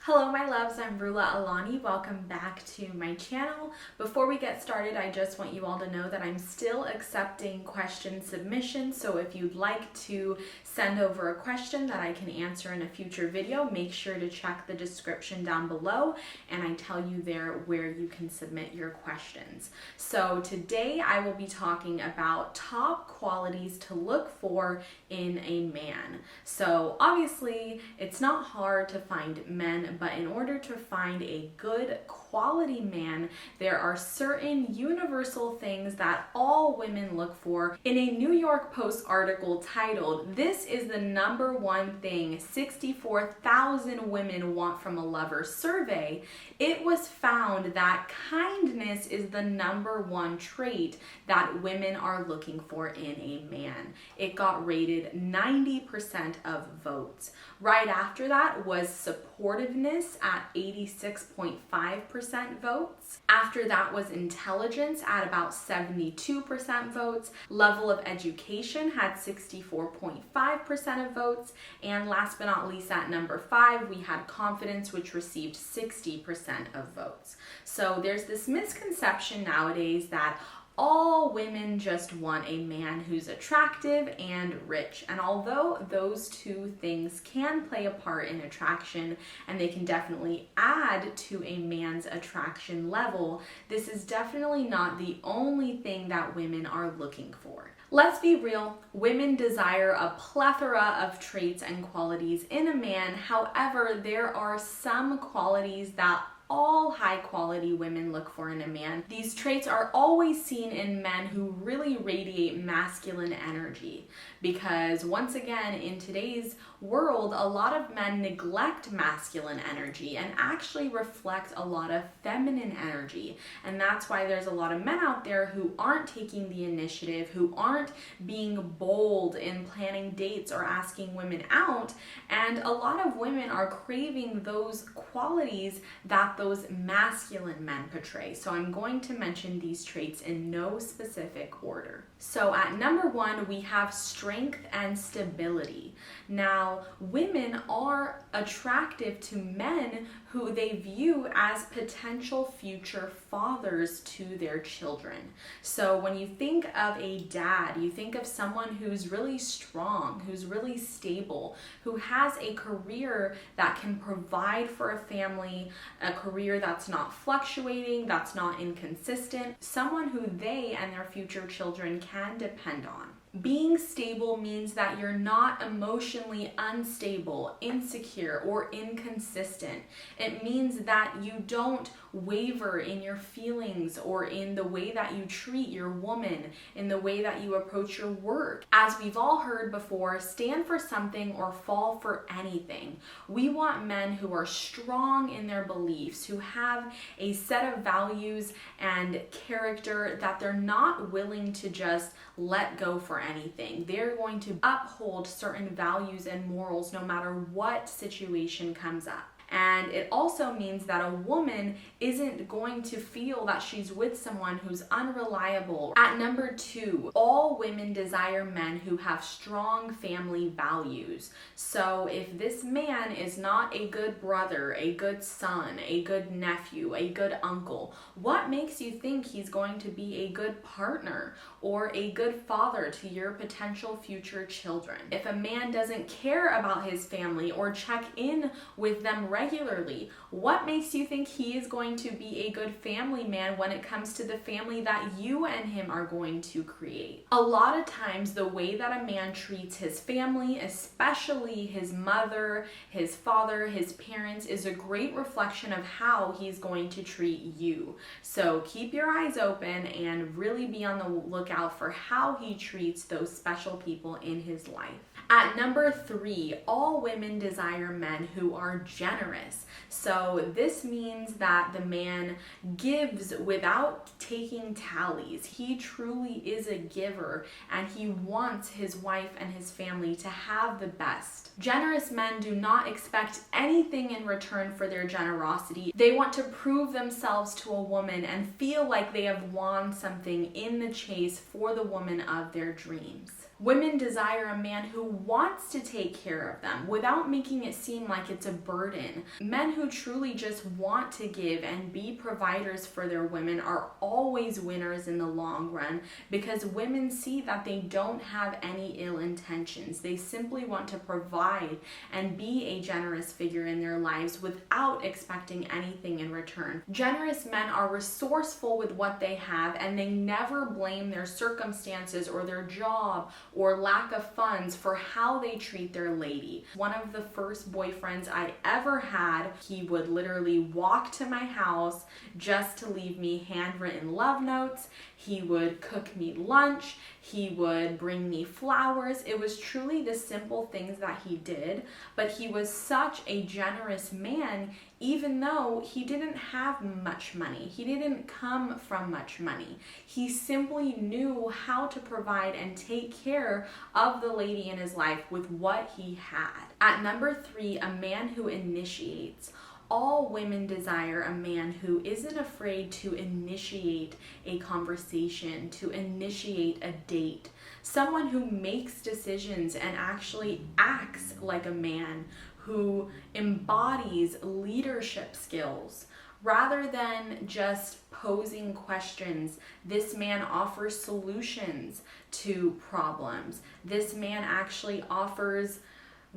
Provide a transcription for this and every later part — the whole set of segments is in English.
Hello my loves, I'm Rulla Alani. Welcome back to my channel. Before we get started, I just want you all to know that I'm still accepting question submissions. So if you'd like to send over a question that I can answer in a future video, make sure to check the description down below and I tell you there where you can submit your questions. So today I will be talking about top qualities to look for in a man. So obviously it's not hard to find men, but in order to find a good quality man, there are certain universal things that all women look for. In a New York Post article titled, "This is the number one thing 64,000 women want from a lover" survey, it was found that kindness is the number one trait that women are looking for in a man. It got rated 90% of votes. Right after that was supportiveness at 86.5% votes. After that was intelligence at about 72% votes. Level of education had 64.5% of votes. And last but not least, at number 5, we had confidence, which received 60% of votes. So there's this misconception nowadays that all women just want a man who's attractive and rich. And although those two things can play a part in attraction and they can definitely add to a man's attraction level, this is definitely not the only thing that women are looking for. Let's be real, women desire a plethora of traits and qualities in a man. However, there are some qualities that all high quality women look for in a man. These traits are always seen in men who really radiate masculine energy, because once again, in today's world, a lot of men neglect masculine energy and actually reflect a lot of feminine energy. And that's why there's a lot of men out there who aren't taking the initiative, who aren't being bold in planning dates or asking women out. And a lot of women are craving those qualities that those masculine men portray. So I'm going to mention these traits in no specific order. So at number 1, we have strength and stability. Now, women are attractive to men who they view as potential future fathers to their children. So when you think of a dad, you think of someone who's really strong, who's really stable, who has a career that can provide for a family, a career that's not fluctuating, that's not inconsistent, someone who they and their future children can depend on. Being stable means that you're not emotionally unstable, insecure, or inconsistent. It means that you don't waver in your feelings or in the way that you treat your woman, in the way that you approach your work. As we've all heard before, stand for something or fall for anything. We want men who are strong in their beliefs, who have a set of values and character that they're not willing to just let go for anything. They're going to uphold certain values and morals no matter what situation comes up. And it also means that a woman isn't going to feel that she's with someone who's unreliable. At number 2, all women desire men who have strong family values. So if this man is not a good brother, a good son, a good nephew, a good uncle, what makes you think he's going to be a good partner or a good father to your potential future children? If a man doesn't care about his family or check in with them regularly, what makes you think he is going to be a good family man when it comes to the family that you and him are going to create? A lot of times the way that a man treats his family, especially his mother, his father, his parents, is a great reflection of how he's going to treat you. So keep your eyes open and really be on the lookout for how he treats those special people in his life. At number 3, all women desire men who are generous. So this means that the man gives without taking tallies. He truly is a giver and he wants his wife and his family to have the best. Generous men do not expect anything in return for their generosity. They want to prove themselves to a woman and feel like they have won something in the chase for the woman of their dreams. Women desire a man who wants to take care of them without making it seem like it's a burden. Men who truly just want to give and be providers for their women are always winners in the long run, because women see that they don't have any ill intentions. They simply want to provide and be a generous figure in their lives without expecting anything in return. Generous men are resourceful with what they have, and they never blame their circumstances or their job or lack of funds for how they treat their lady. One of the first boyfriends I ever had, he would literally walk to my house just to leave me handwritten love notes. He would cook me lunch. He would bring me flowers. It was truly the simple things that he did, but he was such a generous man, even though he didn't have much money. He didn't come from much money. He simply knew how to provide and take care of the lady in his life with what he had. At number 3, a man who initiates. All women desire a man who isn't afraid to initiate a conversation, to initiate a date. Someone who makes decisions and actually acts like a man, who embodies leadership skills. Rather than just posing questions, this man offers solutions to problems. This man actually offers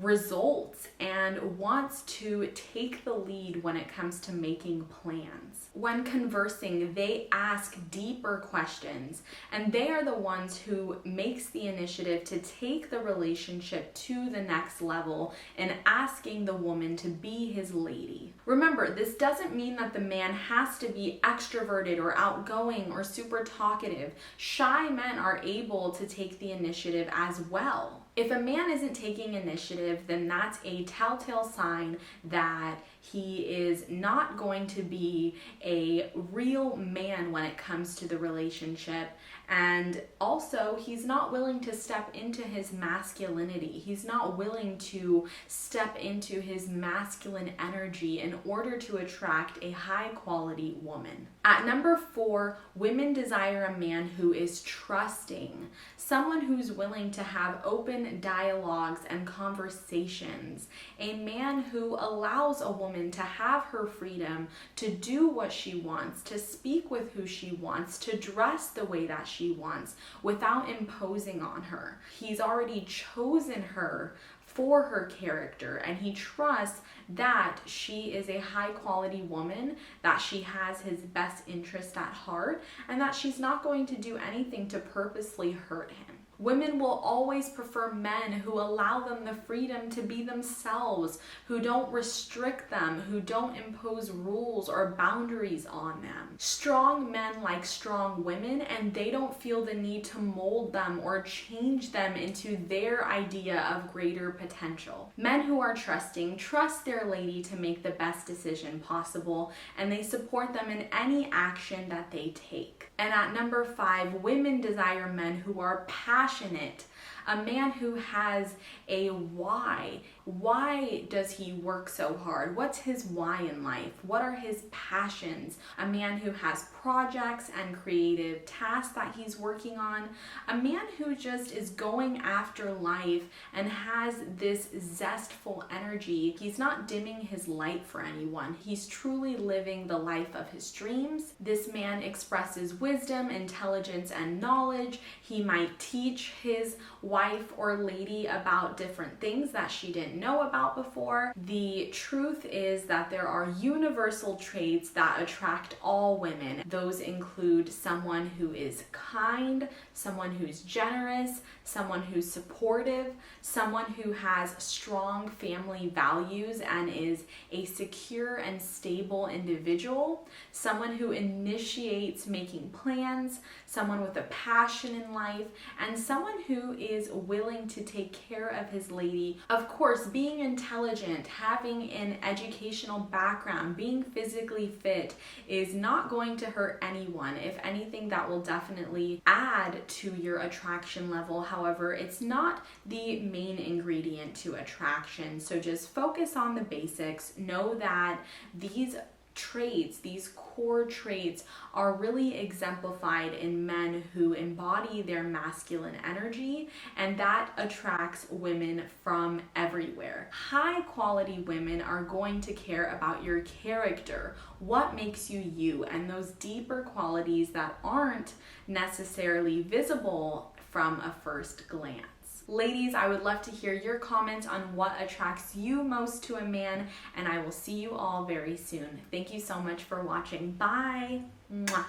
results and wants to take the lead when it comes to making plans. When conversing, they ask deeper questions, and they are the ones who makes the initiative to take the relationship to the next level in asking the woman to be his lady. Remember, this doesn't mean that the man has to be extroverted or outgoing or super talkative. Shy men are able to take the initiative as well. If a man isn't taking initiative, then that's a telltale sign that he is not going to be a real man when it comes to the relationship. And also, he's not willing to step into his masculinity. He's not willing to step into his masculine energy in order to attract a high quality woman. At number 4, women desire a man who is trusting. Someone who's willing to have open dialogues and conversations. A man who allows a woman to have her freedom to do what she wants, to speak with who she wants, to dress the way that she wants without imposing on her. He's already chosen her for her character, and he trusts that she is a high quality woman, that she has his best interest at heart, and that she's not going to do anything to purposely hurt him. Women will always prefer men who allow them the freedom to be themselves, who don't restrict them, who don't impose rules or boundaries on them. Strong men like strong women, and they don't feel the need to mold them or change them into their idea of greater potential. Men who are trusting trust their lady to make the best decision possible, and they support them in any action that they take. And at number 5, women desire men who are passionate. A man who has a why. Why does he work so hard? What's his why in life? What are his passions? A man who has projects and creative tasks that he's working on. A man who just is going after life and has this zestful energy. He's not dimming his light for anyone. He's truly living the life of his dreams. This man expresses wisdom, intelligence, and knowledge. He might teach his wife or lady about different things that she didn't know about before. The truth is that there are universal traits that attract all women. Those include someone who is kind, someone who's generous, someone who's supportive, someone who has strong family values and is a secure and stable individual, someone who initiates making plans, someone with a passion in life, and someone who is willing to take care of his lady. Of course, being intelligent, having an educational background, being physically fit is not going to hurt anyone. If anything, that will definitely add to your attraction level. However, it's not the main ingredient to attraction. So just focus on the basics. Know that these traits, these core traits, are really exemplified in men who embody their masculine energy, and that attracts women from everywhere. High quality women are going to care about your character, what makes you you, and those deeper qualities that aren't necessarily visible from a first glance. Ladies, I would love to hear your comments on what attracts you most to a man, and I will see you all very soon. Thank you so much for watching. Bye. Mwah.